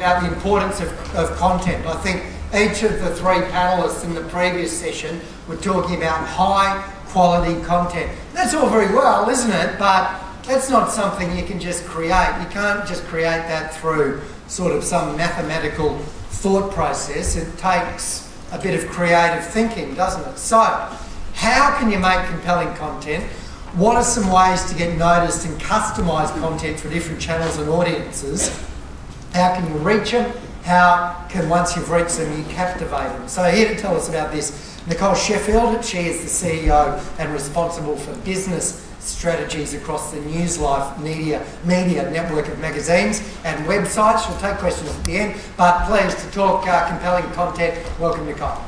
about the importance of content. I think each of the three panellists in the previous session were talking about high quality content. That's all very well, isn't it? But that's not something you can just create. You can't just create that through sort of some mathematical thought process. It takes a bit of creative thinking, doesn't it? So, how can you make compelling content? What are some ways to get noticed and customise content for different channels and audiences? How can you reach them? How can, once you've reached them, you captivate them? So here to tell us about this, Nicole Sheffield. She is the CEO and responsible for business strategies across the News Life media network of magazines and websites. She'll take questions at the end, but pleased to talk compelling content. Welcome, Nicole.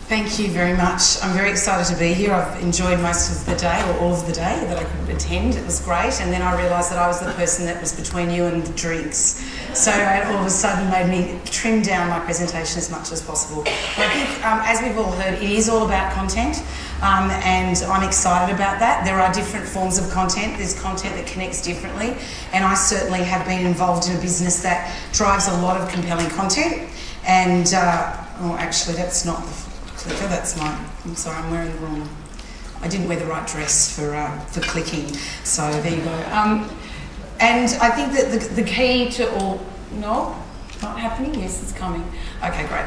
Thank you very much. I'm very excited to be here. I've enjoyed most of the day, or all of the day, that I could attend. It was great. And then I realised that I was the person that was between you and the drinks. So it all of a sudden made me trim down my presentation as much as possible. But I think, as we've all heard, it is all about content. And I'm excited about that. There are different forms of content. There's content that connects differently. And I certainly have been involved in a business that drives a lot of compelling content. And, actually, that's not the clicker, that's mine. I'm sorry, I'm wearing the wrong... I didn't wear the right dress for clicking. So there you go. And I think that the key to all... No? Not happening? Yes, it's coming. Okay, great.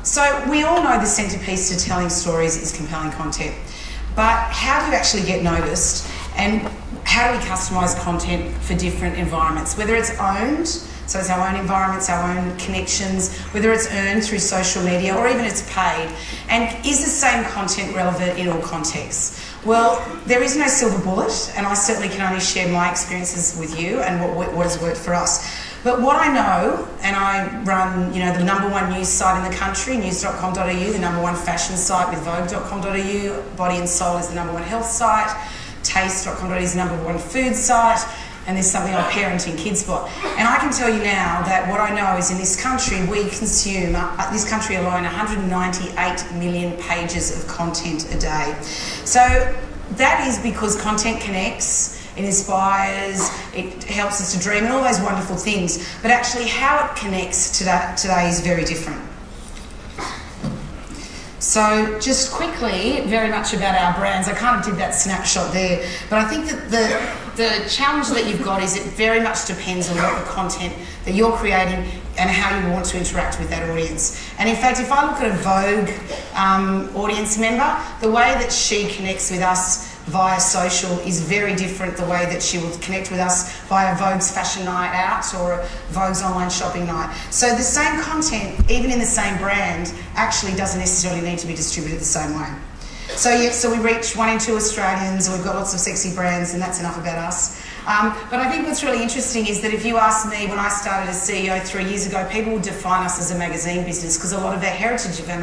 So we all know the centrepiece to telling stories is compelling content. But how do you actually get noticed? And how do we customise content for different environments? Whether it's owned, so it's our own environments, our own connections, whether it's earned through social media or even it's paid. And is the same content relevant in all contexts? Well, there is no silver bullet, and I certainly can only share my experiences with you and what has worked for us. But what I know, and I run, the #1 news site in the country, news.com.au, the #1 fashion site with vogue.com.au, Body and Soul is the #1 health site, taste.com.au is the #1 food site, and there's something like Parenting Kids Spot. And I can tell you now that what I know is in this country, we consume, this country alone, 198 million pages of content a day. So that is because content connects, it inspires, it helps us to dream and all those wonderful things. But actually how it connects today is very different. So just quickly, very much about our brands. I kind of did that snapshot there, but I think that the challenge that you've got is it very much depends on what the content that you're creating and how you want to interact with that audience. And in fact, if I look at a Vogue audience member, the way that she connects with us via social is very different the way that she will connect with us via Vogue's fashion night out or Vogue's online shopping night. So the same content, even in the same brand, actually doesn't necessarily need to be distributed the same way. So we reach 1 in 2 Australians, and we've got lots of sexy brands, and that's enough about us. But I think what's really interesting is that if you ask me, when I started as CEO 3 years ago, people would define us as a magazine business because a lot of the heritage of our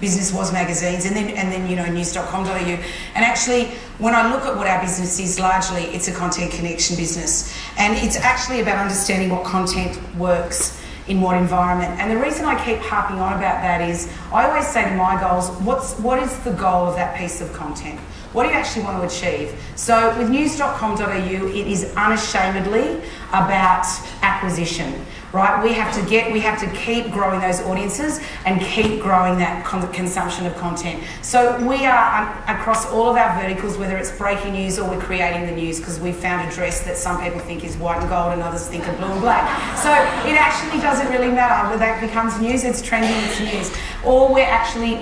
business was magazines, and then news.com.au. And actually, when I look at what our business is, largely it's a content connection business, and it's actually about understanding what content works in what environment. And the reason I keep harping on about that is I always say to my goals, what is the goal of that piece of content? What do you actually want to achieve? So with news.com.au, it is unashamedly about acquisition, right? We have to keep growing those audiences and keep growing that consumption of content. So we are across all of our verticals, whether it's breaking news or we're creating the news, because we found a dress that some people think is white and gold and others think are blue and black. So it actually doesn't really matter whether that becomes news, it's trending, it's news. Or we're actually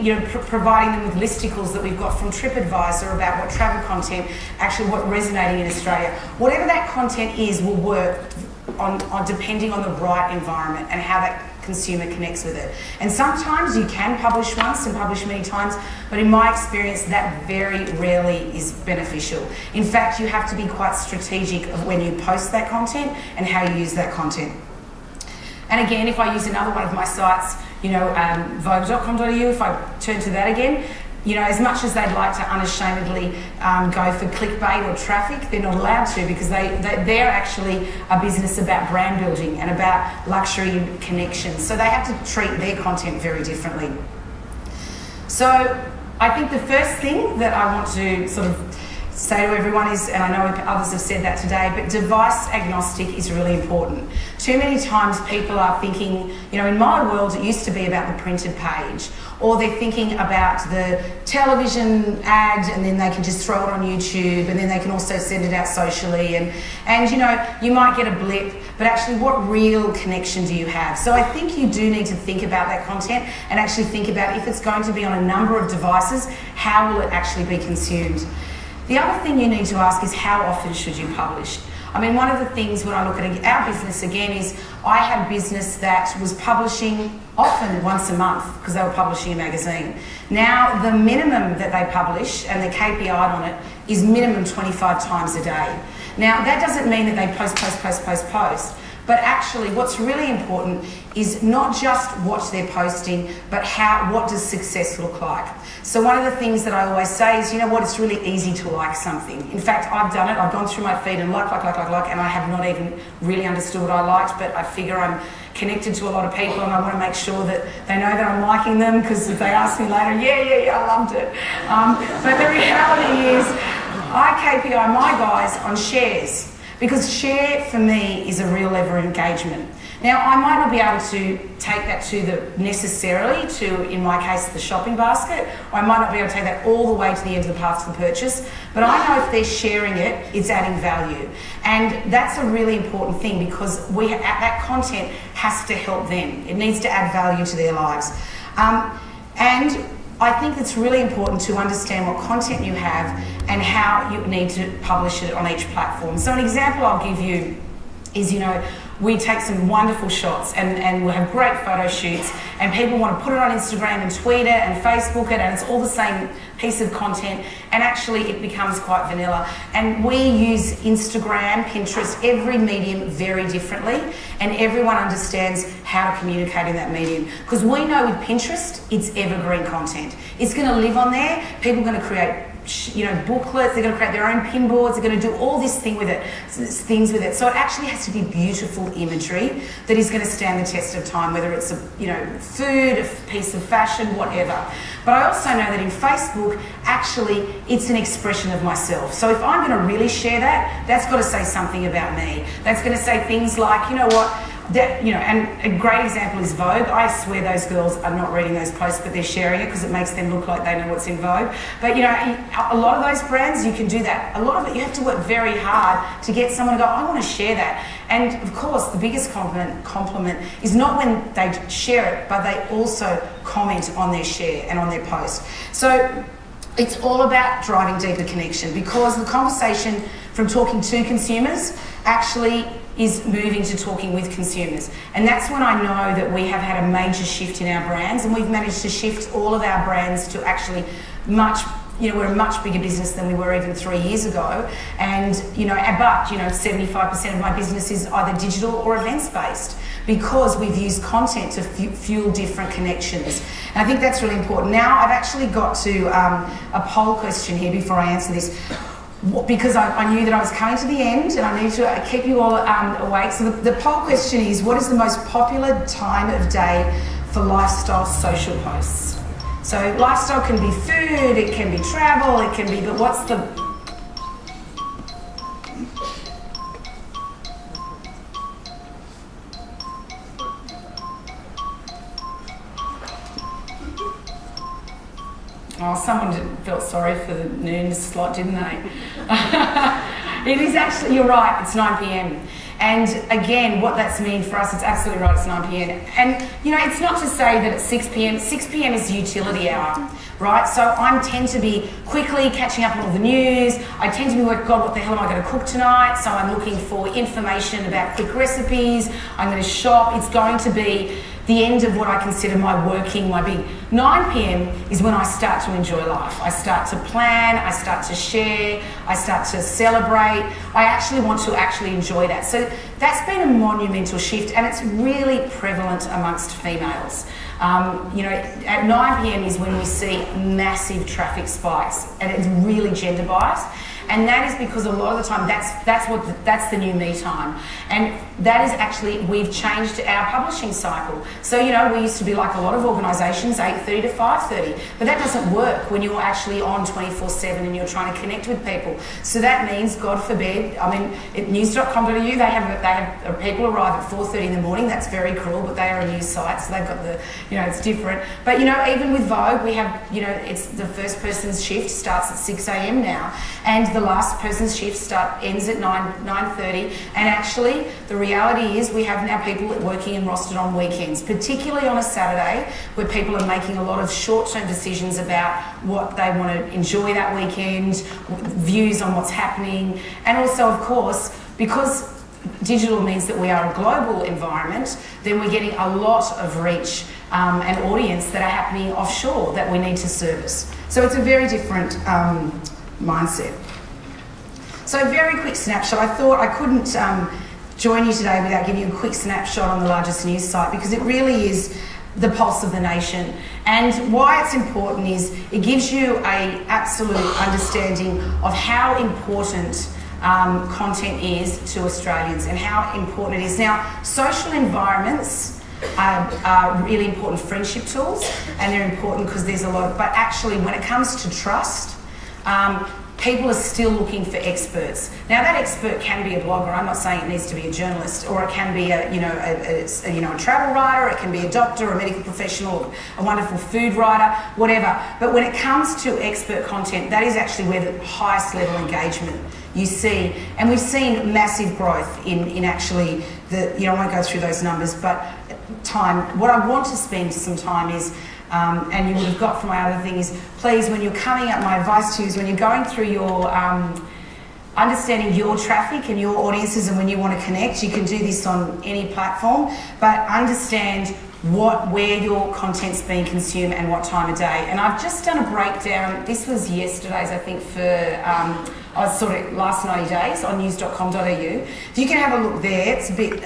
providing them with listicles that we've got from TripAdvisor about what travel content, actually what's resonating in Australia. Whatever that content is will work on depending on the right environment and how that consumer connects with it. And sometimes you can publish once and publish many times, but in my experience that very rarely is beneficial. In fact, you have to be quite strategic of when you post that content and how you use that content. And again, if I use another one of my sites, vogue.com.au, if I turn to that again, as much as they'd like to unashamedly go for clickbait or traffic, they're not allowed to, because they're actually a business about brand building and about luxury and connections. So they have to treat their content very differently. So I think the first thing that I want to sort of say to everyone is, and I know others have said that today, but device agnostic is really important. Too many times people are thinking, you know, in my world it used to be about the printed page, or they're thinking about the television ad and then they can just throw it on YouTube and then they can also send it out socially and you know, you might get a blip, but actually what real connection do you have? So I think you do need to think about that content and actually think about if it's going to be on a number of devices, how will it actually be consumed? The other thing you need to ask is how often should you publish? I mean, one of the things when I look at our business again is I had a business that was publishing often once a month because they were publishing a magazine. Now, the minimum that they publish and the KPI on it is minimum 25 times a day. Now, that doesn't mean that they post, but actually what's really important is not just what they're posting, but what does success look like? So one of the things that I always say is, you know what, it's really easy to like something. In fact, I've done it, I've gone through my feed and like, and I have not even really understood what I liked, but I figure I'm connected to a lot of people and I want to make sure that they know that I'm liking them, because if they ask me later, yeah, I loved it. But the reality is, I KPI my guys on shares, because share for me is a real lever of engagement. Now, I might not be able to take that necessarily to, in my case, the shopping basket, or I might not be able to take that all the way to the end of the path to the purchase, but I know if they're sharing it, it's adding value. And that's a really important thing, because that content has to help them. It needs to add value to their lives. And I think it's really important to understand what content you have and how you need to publish it on each platform. So an example I'll give you is, you know, we take some wonderful shots and we'll have great photo shoots and people want to put it on Instagram and tweet it and Facebook it, and it's all the same piece of content, and actually it becomes quite vanilla. And we use Instagram, Pinterest, every medium very differently, and everyone understands how to communicate in that medium. Because we know with Pinterest, it's evergreen content. It's going to live on there. People are going to create, you know, booklets, they're going to create their own pin boards, they're going to do all this things with it. So it actually has to be beautiful imagery that is going to stand the test of time, whether it's food, a piece of fashion, whatever. But I also know that in Facebook, actually, it's an expression of myself. So if I'm going to really share that, that's got to say something about me. That's going to say things like, you know what, and a great example is Vogue. I swear those girls are not reading those posts, but they're sharing it because it makes them look like they know what's in Vogue. But, you know, a lot of those brands, you can do that. A lot of it, you have to work very hard to get someone to go, I want to share that. And, of course, the biggest compliment is not when they share it, but they also comment on their share and on their post. So it's all about driving deeper connection, because the conversation from talking to consumers actually is moving to talking with consumers. And that's when I know that we have had a major shift in our brands, and we've managed to shift all of our brands to actually we're a much bigger business than we were even 3 years ago. And, but 75% of my business is either digital or events based, because we've used content to fuel different connections. And I think that's really important. Now, I've actually got to a poll question here before I answer this, because I knew that I was coming to the end and I need to keep you all awake. So the poll question is, what is the most popular time of day for lifestyle social posts? So lifestyle can be food, it can be travel, it can be, but what's the... Oh, someone felt sorry for the noon slot, didn't they? It is actually, you're right, it's 9 p.m. And again, what that's mean for us, it's absolutely right, it's 9 p.m. And, it's not to say that it's 6 p.m. 6 p.m. is utility hour, right? So I tend to be quickly catching up on all the news. I tend to be like, God, what the hell am I going to cook tonight? So I'm looking for information about quick recipes. I'm going to shop. It's going to be the end of what I consider my big 9 p.m. is when I start to enjoy life. I start to plan, I start to share, I start to celebrate. I actually want to enjoy that. So that's been a monumental shift, and it's really prevalent amongst females. At 9 p.m. is when we see massive traffic spikes, and it's really gender biased. and that is because a lot of the time that's the new me time, and that is actually, we've changed our publishing cycle. So we used to be like a lot of organisations, 8:30 to 5:30, but that doesn't work when you're actually on 24/7 and you're trying to connect with people. So that means, God forbid, I mean, at news.com.au they have people arrive at 4:30 in the morning. That's very cruel, but they are a news site, so they've got the, it's different. But even with Vogue, we have, it's the first person's shift starts at 6 a.m. now, and the last person's shift ends at 9:30. And actually, the reality is we have now people working and rostered on weekends, particularly on a Saturday, where people are making a lot of short-term decisions about what they want to enjoy that weekend, views on what's happening, and also, of course, because digital means that we are a global environment, then we're getting a lot of reach and audience that are happening offshore that we need to service. So it's a very different mindset. So a very quick snapshot. I thought I couldn't join you today without giving you a quick snapshot on the largest news site, because it really is the pulse of the nation. And why it's important is it gives you an absolute understanding of how important content is to Australians and how important it is. Now, social environments are really important friendship tools, and they're important because there's a lot of, but actually when it comes to trust, people are still looking for experts. Now, that expert can be a blogger. I'm not saying it needs to be a journalist, or it can be a travel writer, it can be a doctor, a medical professional, a wonderful food writer, whatever. But when it comes to expert content, that is actually where the highest level engagement you see. And we've seen massive growth in actually I won't go through those numbers, but time. What I want to spend some time is, and you would have got from my other thing, is please, when you're coming up, my advice to you is when you're going through your understanding your traffic and your audiences, and when you want to connect, you can do this on any platform, but understand where your content's being consumed and what time of day. And I've just done a breakdown. This was yesterday's, I think, for last 90 days on news.com.au. If you can have a look there, it's a bit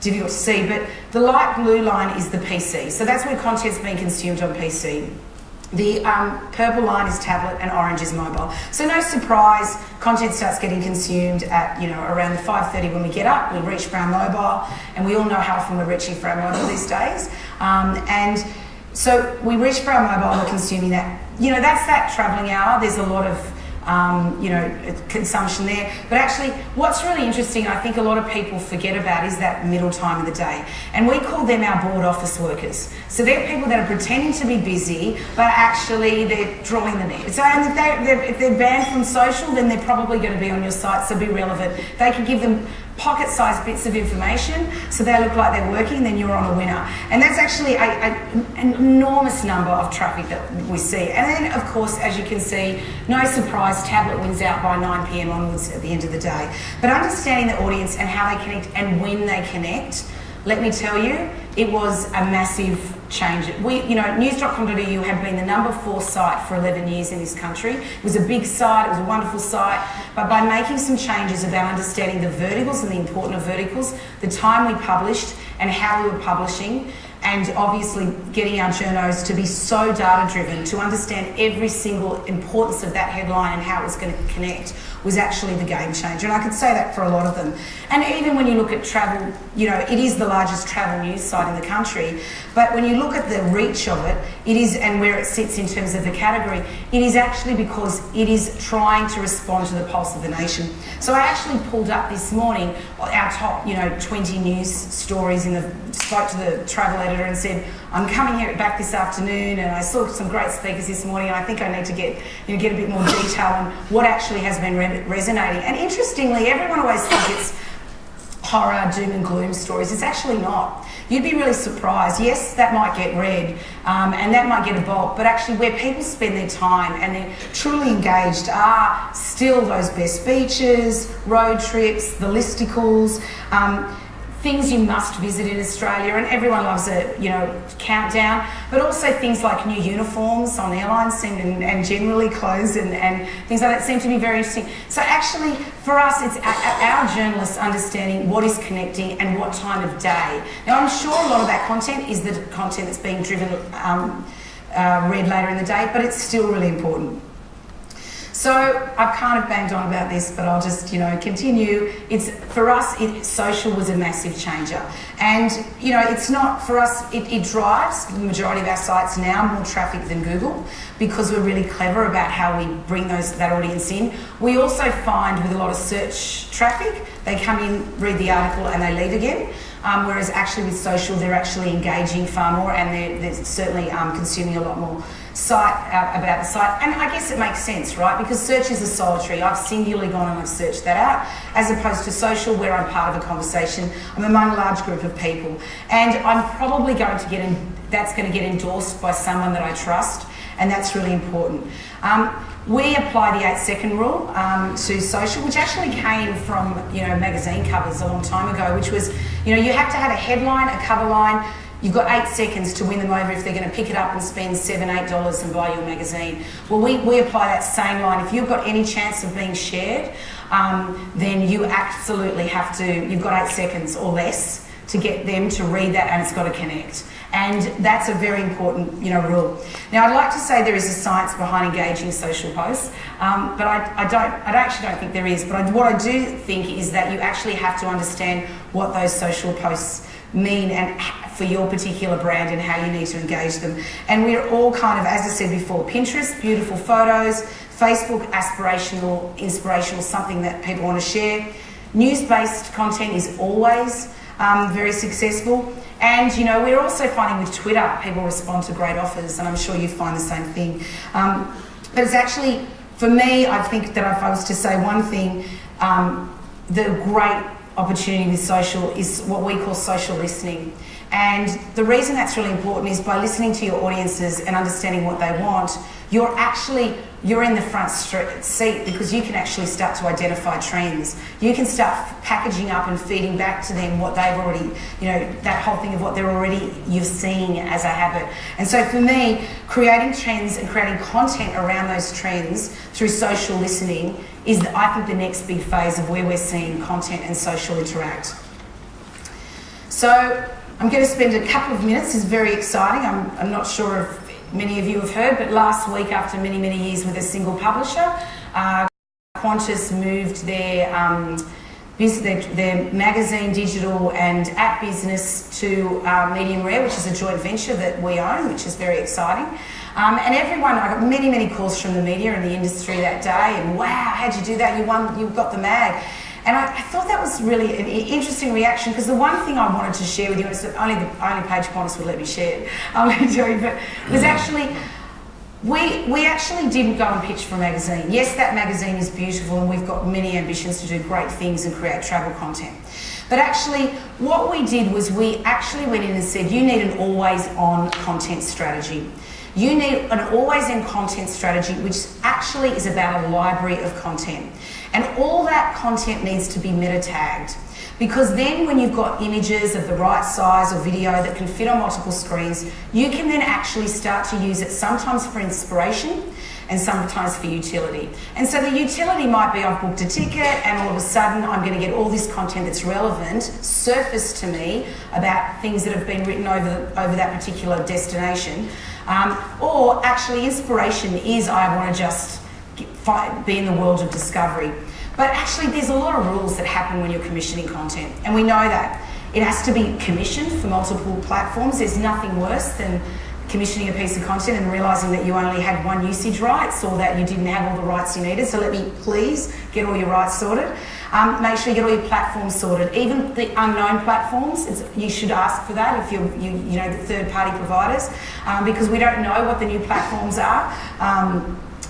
difficult to see, but the light blue line is the PC. So that's where content's being consumed on PC. The purple line is tablet, and orange is mobile. So no surprise, content starts getting consumed at around 5:30 when we get up. We reach for our mobile, and we all know how often we're reaching for our mobile these days. And so we reach for our mobile, and we're consuming that. That's that travelling hour. There's a lot of consumption there. But actually, what's really interesting, I think a lot of people forget about, is that middle time of the day. And we call them our board office workers. So they're people that are pretending to be busy, but actually they're drawing the net. So if they're banned from social, then they're probably going to be on your site, so be relevant. They can give them pocket-sized bits of information so they look like they're working, then you're on a winner. And that's actually an enormous number of traffic that we see. And then, of course, as you can see, no surprise, tablet wins out by 9 p.m. onwards at the end of the day. But understanding the audience and how they connect and when they connect, let me tell you, it was a massive change. News.com.au had been the number 4 site for 11 years in this country. It was a big site, it was a wonderful site, but by making some changes about understanding the verticals and the importance of verticals, the time we published and how we were publishing, and obviously getting our journos to be so data-driven, to understand every single importance of that headline and how it was going to connect, was actually the game changer. And I could say that for a lot of them. And even when you look at travel, it is the largest travel news site in the country, but when you look at the reach of it, it is, and where it sits in terms of the category, it is actually because it is trying to respond to the pulse of the nation. So I actually pulled up this morning our top, 20 news stories spoke to the travel editor and said, I'm coming here back this afternoon, and I saw some great speakers this morning, and I think I need to get a bit more detail on what actually has been resonating. And interestingly, everyone always thinks it's horror, doom and gloom stories. It's actually not. You'd be really surprised. Yes, that might get read, and that might get a bulk, but actually where people spend their time and they're truly engaged are still those best beaches, road trips, the listicles, things you must visit in Australia, and everyone loves a countdown, but also things like new uniforms on airlines and generally clothes and things like that seem to be very interesting. So actually, for us, it's our journalists understanding what is connecting and what time of day. Now, I'm sure a lot of that content is the content that's being read later in the day, but it's still really important. So I've kind of banged on about this, but I'll just, continue. It's for us, social was a massive changer. And, it's not for us, it drives the majority of our sites now more traffic than Google because we're really clever about how we bring that audience in. We also find with a lot of search traffic, they come in, read the article and they leave again. Whereas actually with social, they're actually engaging far more and they're certainly consuming a lot more about the site. And I guess it makes sense, right? Because search is a solitary. I've singularly gone and I've searched that out, as opposed to social, where I'm part of a conversation. I'm among a large group of people. And I'm probably going to that's going to get endorsed by someone that I trust, and that's really important. We apply the 8-second rule to social, which actually came from magazine covers a long time ago, which was you have to have a headline, a cover line. You've got 8 seconds to win them over if they're going to pick it up and spend $7, $8 and buy your magazine. Well, we apply that same line. If you've got any chance of being shared, then you absolutely have to. You've got 8 seconds or less to get them to read that, and it's got to connect. And that's a very important, rule. Now, I'd like to say there is a science behind engaging social posts, but I actually don't think there is. But what I do think is that you actually have to understand what those social posts mean and for your particular brand and how you need to engage them. And we're all kind of, as I said before, Pinterest, beautiful photos, Facebook, aspirational, inspirational, something that people want to share. News-based content is always very successful. And, we're also finding with Twitter, people respond to great offers, and I'm sure you find the same thing. But it's actually, for me, I think that if I was to say one thing, the great opportunity with social is what we call social listening. And the reason that's really important is by listening to your audiences and understanding what they want, you're in the front seat because you can actually start to identify trends. You can start packaging up and feeding back to them what they've already, that whole thing of what you're seeing as a habit. And so for me, creating trends and creating content around those trends through social listening is, I think, the next big phase of where we're seeing content and social interact. So I'm going to spend a couple of minutes. It's very exciting. I'm not sure if many of you have heard, but last week, after many, many years with a single publisher, Qantas moved their magazine, digital and app business to Medium Rare, which is a joint venture that we own, which is very exciting. And I got many, many calls from the media and the industry that day, and wow, how'd you do that? You got the mag. And I thought that was really an interesting reaction, because the one thing I wanted to share with you, and it's the only page Qantas would let me share, but was actually, we actually didn't go and pitch for a magazine. Yes, that magazine is beautiful and we've got many ambitions to do great things and create travel content. But actually, what we did was we actually went in and said, you need an always-on content strategy. You need an always-in content strategy, which actually is about a library of content. And all that content needs to be meta tagged, because then when you've got images of the right size or video that can fit on multiple screens, you can then actually start to use it sometimes for inspiration and sometimes for utility. And so the utility might be, I've booked a ticket and all of a sudden I'm going to get all this content that's relevant surface to me about things that have been written over that particular destination. Or actually inspiration is, I want to just be in the world of discovery. But actually there's a lot of rules that happen when you're commissioning content, and we know that. It has to be commissioned for multiple platforms. There's nothing worse than commissioning a piece of content and realising that you only had one usage rights, or that you didn't have all the rights you needed. So let me please get all your rights sorted. Make sure you get all your platforms sorted. Even the unknown platforms, you should ask for that if you're the third-party providers, because we don't know what the new platforms are.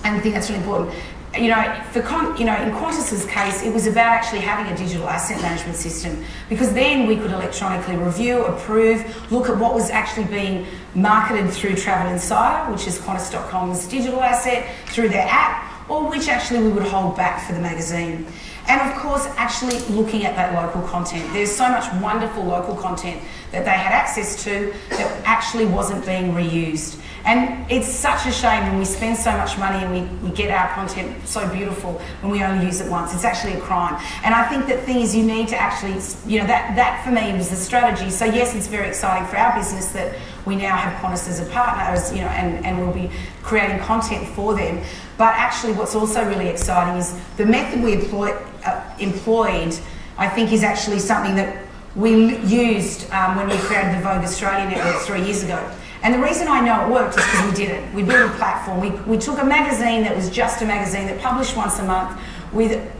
And I think that's really important. In Qantas's case, it was about actually having a digital asset management system, because then we could electronically review, approve, look at what was actually being marketed through Travel Insider, which is Qantas.com's digital asset, through their app, or which actually we would hold back for the magazine. And of course, actually looking at that local content. There's so much wonderful local content that they had access to that actually wasn't being reused. And it's such a shame when we spend so much money and we get our content so beautiful when we only use it once. It's actually a crime. And I think the thing is, you need to actually, that for me was the strategy. So yes, it's very exciting for our business that we now have Qantas as a partner, and we'll be creating content for them. But actually what's also really exciting is the method we employed, I think, is actually something that we used when we created the Vogue Australia Network 3 years ago. And the reason I know it worked is because we did it. We built a platform. We took a magazine that was just a magazine that published once a month with,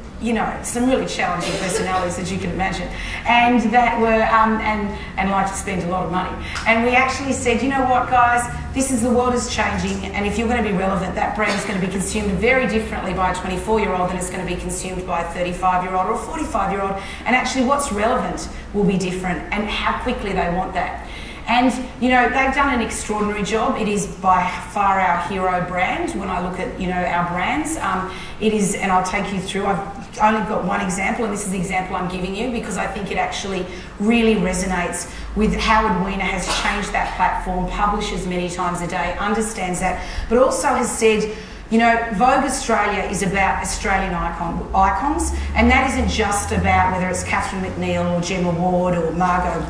some really challenging personalities that you can imagine, and that were and like to spend a lot of money. And we actually said, you know what, guys, the world is changing, and if you're going to be relevant, that brand is going to be consumed very differently by a 24-year-old than it's going to be consumed by a 35-year-old or a 45-year-old. And actually, what's relevant will be different, and how quickly they want that. And, they've done an extraordinary job. It is by far our hero brand when I look at, our brands. It is, and I'll take you through, I've only got one example, and this is the example I'm giving you because I think it actually really resonates with Howard Weiner has changed that platform, publishes many times a day, understands that, but also has said, Vogue Australia is about Australian icons, and that isn't just about whether it's Catherine McNeil or Gemma Ward or Margot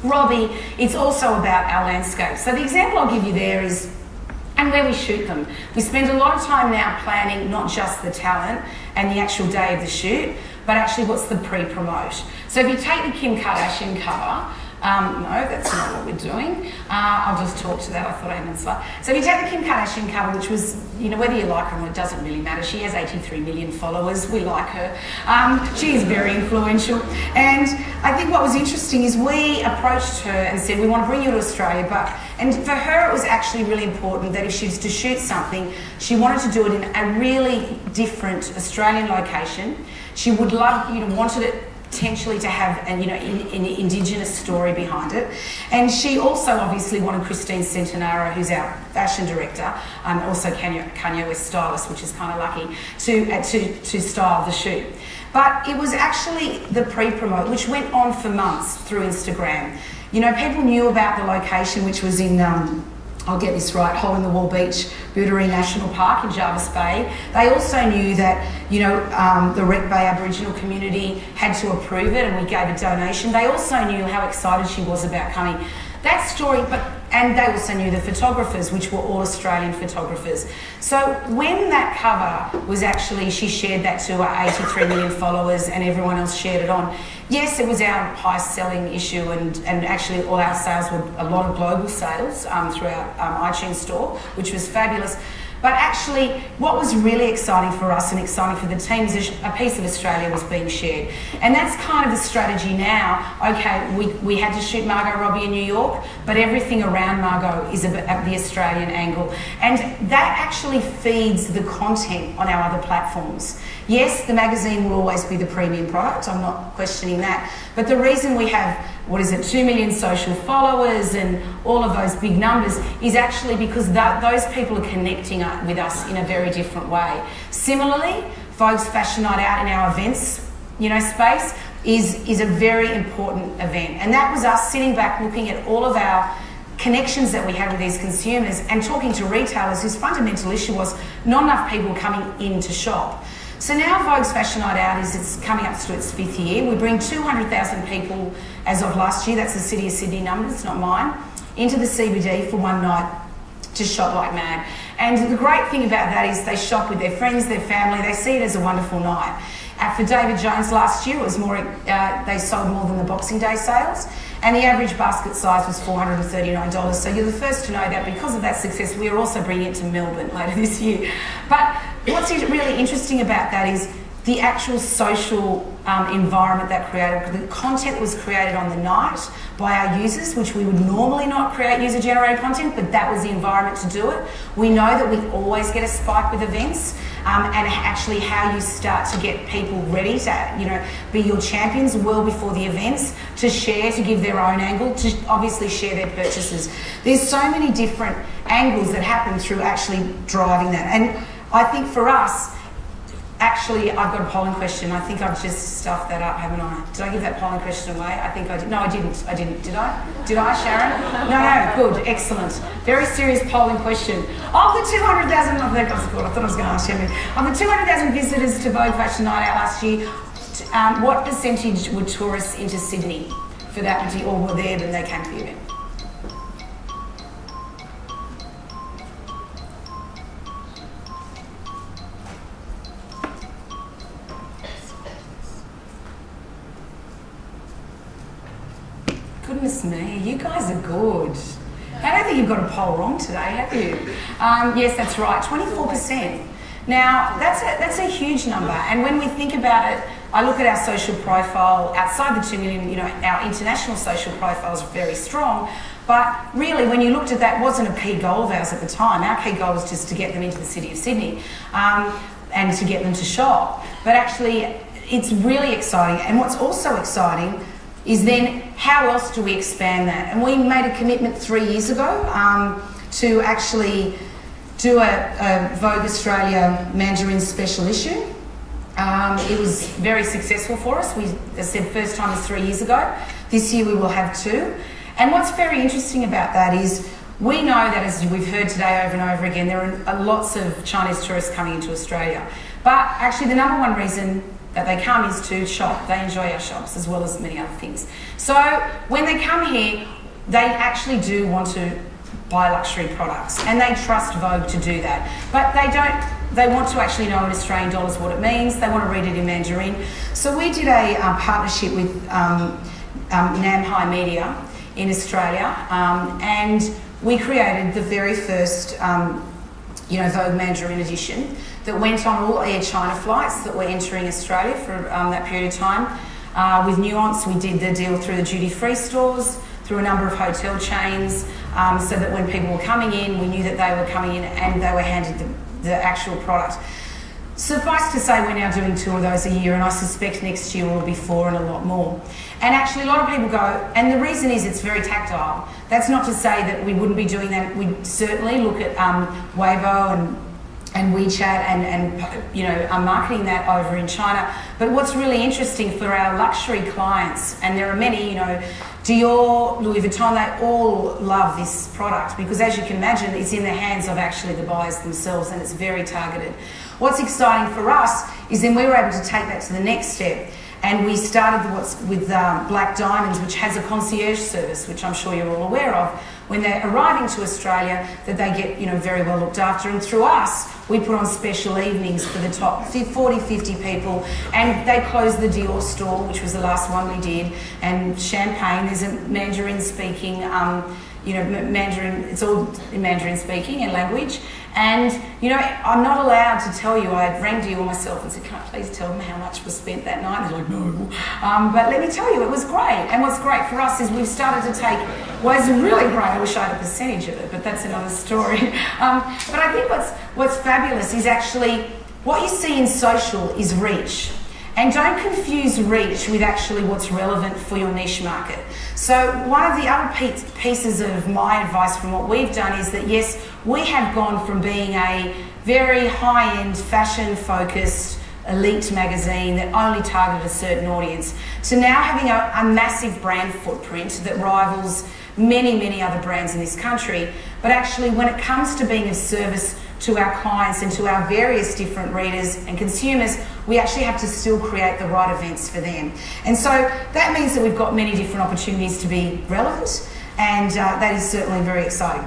Robbie, it's also about our landscape. So the example I'll give you there is, and where we shoot them. We spend a lot of time now planning not just the talent and the actual day of the shoot, but actually what's the pre-promote. So if you take the Kim Kardashian cover, no, that's not what we're doing. I'll just talk to that. I thought I had a slide. So if you take the Kim Kardashian cover, which was, whether you like her or not, it doesn't really matter. She has 83 million followers. We like her. She is very influential. And I think what was interesting is we approached her and said, we want to bring you to Australia, and for her it was actually really important that if she was to shoot something, she wanted to do it in a really different Australian location. She would wanted it potentially to have an Indigenous story behind it. And she also obviously wanted Christine Centenaro, who's our fashion director, also Kanye West stylist, which is kind of lucky, to style the shoot. But it was actually the pre-promote, which went on for months through Instagram. People knew about the location, which was in I'll get this right, Hole in the Wall Beach, Booderee National Park in Jarvis Bay. They also knew that, the Wreck Bay Aboriginal community had to approve it, and we gave a donation. They also knew how excited she was about coming. That story, and they also knew the photographers, which were all Australian photographers. So when that cover was actually, she shared that to her 83 million followers and everyone else shared it on. Yes, it was our highest selling issue, and actually all our sales were a lot of global sales through our iTunes store, which was fabulous. But actually, what was really exciting for us and exciting for the team is a piece of Australia was being shared. And that's kind of the strategy now. Okay, we had to shoot Margot Robbie in New York, but everything around Margot is at the Australian angle. And that actually feeds the content on our other platforms. Yes, the magazine will always be the premium product, I'm not questioning that. But the reason we have 2 million social followers and all of those big numbers is actually because those people are connecting with us in a very different way. Similarly, Vogue's Fashion Night Out in our events, space is a very important event. And that was us sitting back looking at all of our connections that we had with these consumers and talking to retailers whose fundamental issue was not enough people coming in to shop. So now Vogue's Fashion Night Out it's coming up to its 5th year. We bring 200,000 people as of last year, that's the City of Sydney numbers, not mine, into the CBD for one night to shop like mad. And the great thing about that is they shop with their friends, their family, they see it as a wonderful night. For David Jones last year, it was more, they sold more than the Boxing Day sales, and the average basket size was $439. So you're the first to know that because of that success, we are also bringing it to Melbourne later this year. But what's really interesting about that is the actual social environment that created, the content that was created on the night by our users, which we would normally not create user-generated content, but that was the environment to do it. We know that we always get a spike with events, and actually how you start to get people ready to, be your champions well before the events, to share, to give their own angle, to obviously share their purchases. There's so many different angles that happen through actually driving that. And I think for us, actually, I've got a polling question. I think I've just stuffed that up, haven't I? Did I give that polling question away? I think I did. No, I didn't. Did I? Did I, Sharon? No, good, excellent. Very serious polling question. Of the 200,000, I thought I was going to ask you. Of the 200,000 visitors to Vogue Fashion Night Out last year, what percentage were tourists into Sydney for that particular, or were there when they came to the event? Goodness me, you guys are good. I don't think you've got a poll wrong today, have you? Yes, that's right, 24%. Now, that's a huge number, and when we think about it, I look at our social profile, outside the 2 million, you know, our international social profile is very strong, but really when you looked at that, it wasn't a key goal of ours at the time. Our key goal was just to get them into the city of Sydney and to get them to shop. But actually, it's really exciting, and what's also exciting is then how else do we expand that? And we made a commitment 3 years ago to actually do a Vogue Australia Mandarin special issue. It was very successful for us. We, as I said, first time was 3 years ago. This year we will have 2. And what's very interesting about that is we know that, as we've heard today over and over again, there are lots of Chinese tourists coming into Australia. But actually the number one reason that they come is to shop. They enjoy our shops as well as many other things. So when they come here, they actually do want to buy luxury products, and they trust Vogue to do that. But they want to actually know in Australian dollars what it means. They want to read it in Mandarin. So we did a partnership with Namhai Media in Australia, and we created the very first Vogue Mandarin edition that went on all Air China flights that were entering Australia for that period of time. With Nuance, we did the deal through the duty-free stores, through a number of hotel chains, so that when people were coming in, we knew that they were coming in and they were handed the actual product. Suffice to say, we're now doing 2 of those a year, and I suspect next year will be 4 and a lot more. And actually a lot of people go, and the reason is it's very tactile. That's not to say that we wouldn't be doing that. We'd certainly look at Weibo and WeChat and you know, marketing that over in China. But what's really interesting for our luxury clients, and there are many, you know, Dior, Louis Vuitton, they all love this product because, as you can imagine, it's in the hands of actually the buyers themselves, and it's very targeted. What's exciting for us is then we were able to take that to the next step, and we started with Black Diamonds, which has a concierge service, which I'm sure you're all aware of. When they're arriving to Australia, that they get, you know, very well looked after, and through us, we put on special evenings for the top 40, 50 people, and they closed the Dior store, which was the last one we did, and Champagne, there's a Mandarin speaking, Mandarin, it's all in Mandarin speaking and language. And, you know, I'm not allowed to tell you. I rang Dior myself and said, can I please tell them how much was spent that night? And they're like, no. But let me tell you, it was great. And what's great for us is we've started to take, well, it's really great. I wish I had a percentage of it, but that's another story. But I think what's fabulous is actually what you see in social is reach. And don't confuse reach with actually what's relevant for your niche market. So one of the other pieces of my advice from what we've done is that, yes, we have gone from being a very high-end, fashion-focused, elite magazine that only targeted a certain audience to now having a massive brand footprint that rivals many, many other brands in this country. But actually, when it comes to being of service to our clients and to our various different readers and consumers, we actually have to still create the right events for them. And so that means that we've got many different opportunities to be relevant, and that is certainly very exciting.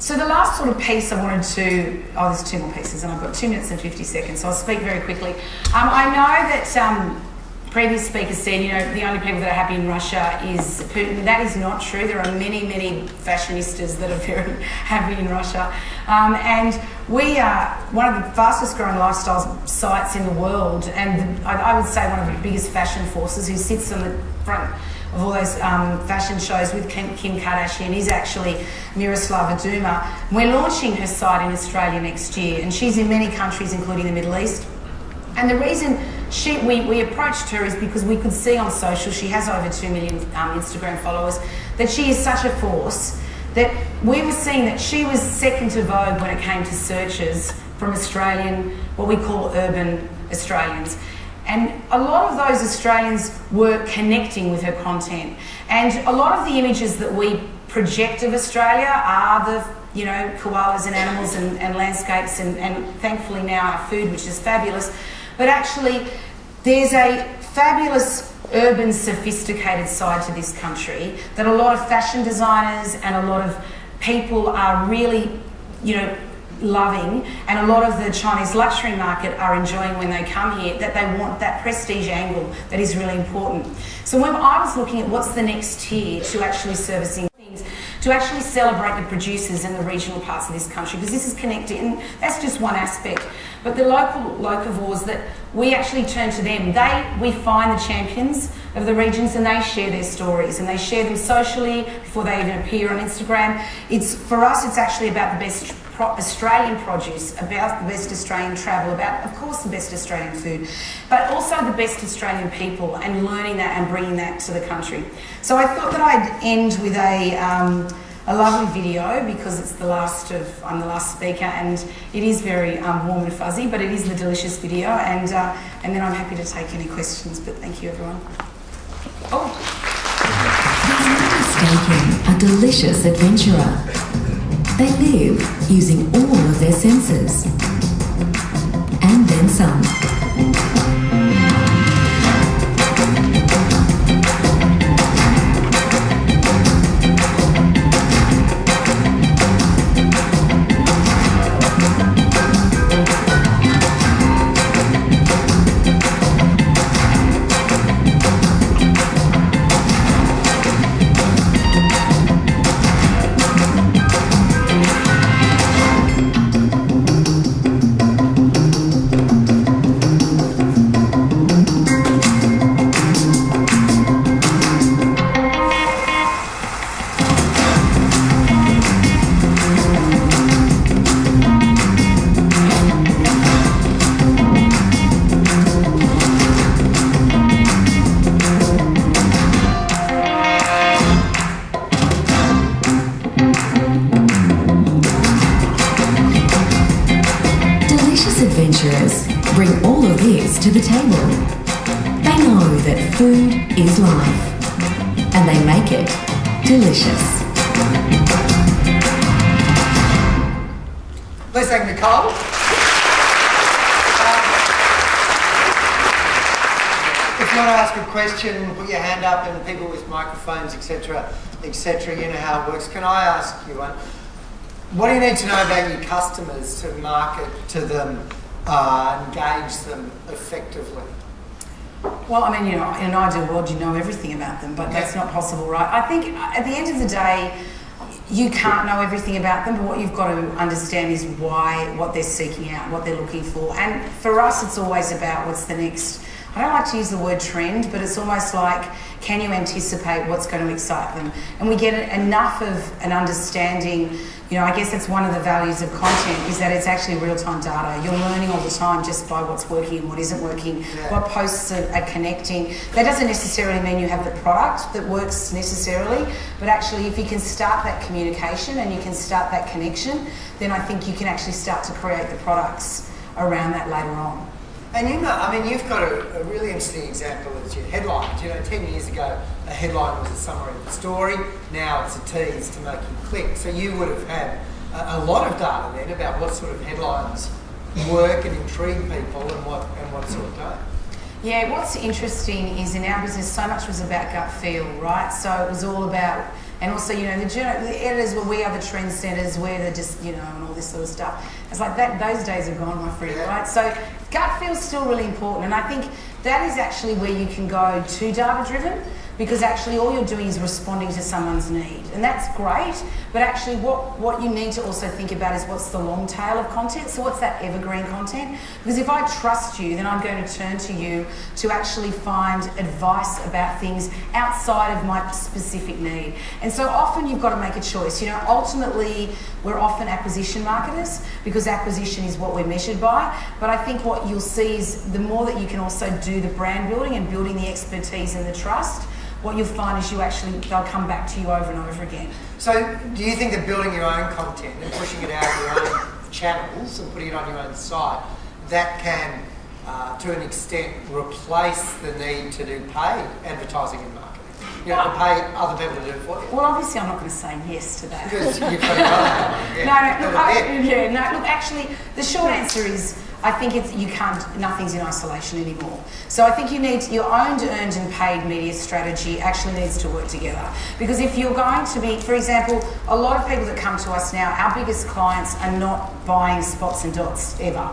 So the last sort of piece I wanted to, there's 2 more pieces, and I've got 2 minutes and 50 seconds, so I'll speak very quickly. I know that previous speakers said, you know, the only people that are happy in Russia is Putin. That is not true. There are many, many fashionistas that are very happy in Russia. And we are one of the fastest growing lifestyle sites in the world, and I would say one of the biggest fashion forces, who sits on the front of all those fashion shows with Kim Kardashian is actually Miroslava Duma. We're launching her site in Australia next year, and she's in many countries, including the Middle East. And the reason we approached her is because we could see on social, she has over 2 million Instagram followers, that she is such a force that we were seeing that she was second to Vogue when it came to searches from Australian, what we call urban Australians. And a lot of those Australians were connecting with her content. And a lot of the images that we project of Australia are the, you know, koalas and animals and landscapes and thankfully now our food, which is fabulous. But actually, there's a fabulous urban, sophisticated side to this country that a lot of fashion designers and a lot of people are really, you know, loving, and a lot of the Chinese luxury market are enjoying when they come here, that they want that prestige angle that is really important. So when I was looking at what's the next tier to actually servicing things, to actually celebrate the producers in the regional parts of this country, because this is connected, and that's just one aspect. But the local locavores, that we actually turn to them. We find the champions of the regions, and they share their stories, and they share them socially before they even appear on Instagram. For us, it's actually about the best Australian produce, about the best Australian travel, about, of course, the best Australian food, but also the best Australian people, and learning that and bringing that to the country. So I thought that I'd end with a lovely video, because I'm the last speaker, and it is very warm and fuzzy, but it is the delicious video, and then I'm happy to take any questions, but thank you everyone. Oh. Mistaken a delicious adventurer. They live using all of their senses, and then some. Adventurers bring all of this to the table. They know that food is life, and they make it delicious. Let's thank Nicole. If you want to ask a question, put your hand up, and people with microphones, etc., etc., you know how it works. Can I ask you one? What do you need to know about your customers to market to them, engage them effectively? Well, I mean, in an ideal world, you know everything about them, but that's not possible, right? I think at the end of the day, you can't know everything about them, but what you've got to understand is what they're seeking out, what they're looking for. And for us, it's always about what's the next. I don't like to use the word trend, but it's almost like, can you anticipate what's going to excite them? And we get enough of an understanding. I guess that's one of the values of content, is that it's actually real-time data. You're learning all the time just by what's working and what isn't working, what posts are connecting. That doesn't necessarily mean you have the product that works necessarily, but actually if you can start that communication and you can start that connection, then I think you can actually start to create the products around that later on. And you've got a really interesting example of your headlines. 10 years ago, a headline was a summary of the story. Now it's a tease to make you click. So you would have had a lot of data then about what sort of headlines work and intrigue people, and what sort of don't. Yeah, what's interesting is in our business, so much was about gut feel, right? So it was all about, and also, the editors were, we are the trendsetters, we're the and all this sort of stuff. It's like that; those days are gone, my friend, right? So gut feel's still really important, and I think that is actually where you can go to data-driven, because actually all you're doing is responding to someone's need, and that's great. But actually, what you need to also think about is what's the long tail of content. So what's that evergreen content? Because if I trust you, then I'm going to turn to you to actually find advice about things outside of my specific need. And so often you've got to make a choice. Ultimately, we're often acquisition marketers, because acquisition is what we're measured by. But I think what you'll see is the more that you can also do the brand building and building the expertise and the trust, what you'll find is they'll come back to you over and over again. So do you think that building your own content and pushing it out your own channels and putting it on your own site, that can, to an extent, replace the need to do paid advertising and marketing? To pay other people to do it for you? Well, obviously I'm not going to say yes to that. Because you've got to go. No, look, actually, the short answer is I think nothing's in isolation anymore. So I think you need your owned, earned and paid media strategy actually needs to work together. Because if you're going to be, for example, a lot of people that come to us now, our biggest clients are not buying spots and dots ever.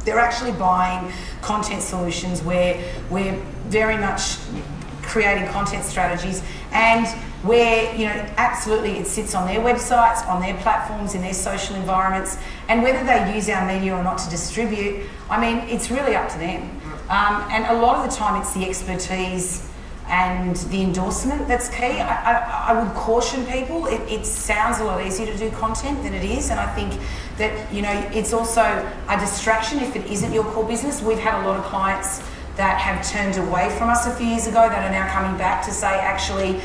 They're actually buying content solutions where we're very much creating content strategies and where, absolutely it sits on their websites, on their platforms, in their social environments, and whether they use our media or not to distribute, it's really up to them. And a lot of the time it's the expertise and the endorsement that's key. I would caution people, it sounds a lot easier to do content than it is, and I think that, it's also a distraction if it isn't your core business. We've had a lot of clients that have turned away from us a few years ago that are now coming back to say, actually,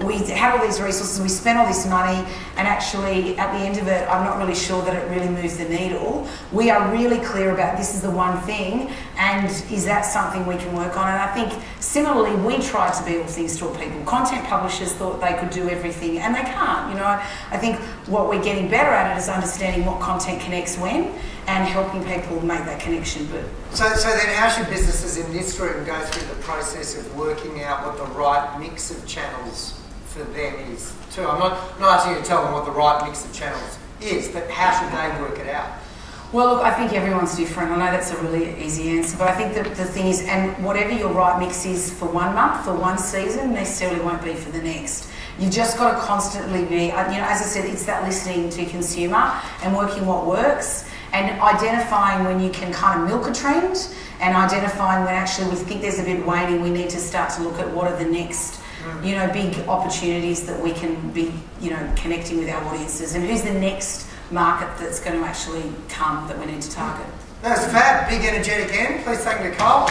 we have all these resources, we spend all this money, and actually at the end of it, I'm not really sure that it really moves the needle. We are really clear about this is the one thing, and is that something we can work on? And I think similarly, we try to be all things to all people. Content publishers thought they could do everything, and they can't. I think what we're getting better at it is understanding what content connects when, and helping people make that connection. But so then how should businesses in this room go through the process of working out what the right mix of channels for them is too? I'm not asking you to tell them what the right mix of channels is, but how should they work it out? Well, look, I think everyone's different. I know that's a really easy answer, but I think that the thing is, and whatever your right mix is for 1 month, for one season, necessarily won't be for the next. You've just got to constantly be, as I said, it's that listening to consumer and working what works and identifying when you can kind of milk a trend and identifying when actually we think there's a bit waning, we need to start to look at what are the next big opportunities that we can be, connecting with our audiences, and who's the next market that's going to actually come that we need to target. That was fab. Big energetic end. Please thank Nicole.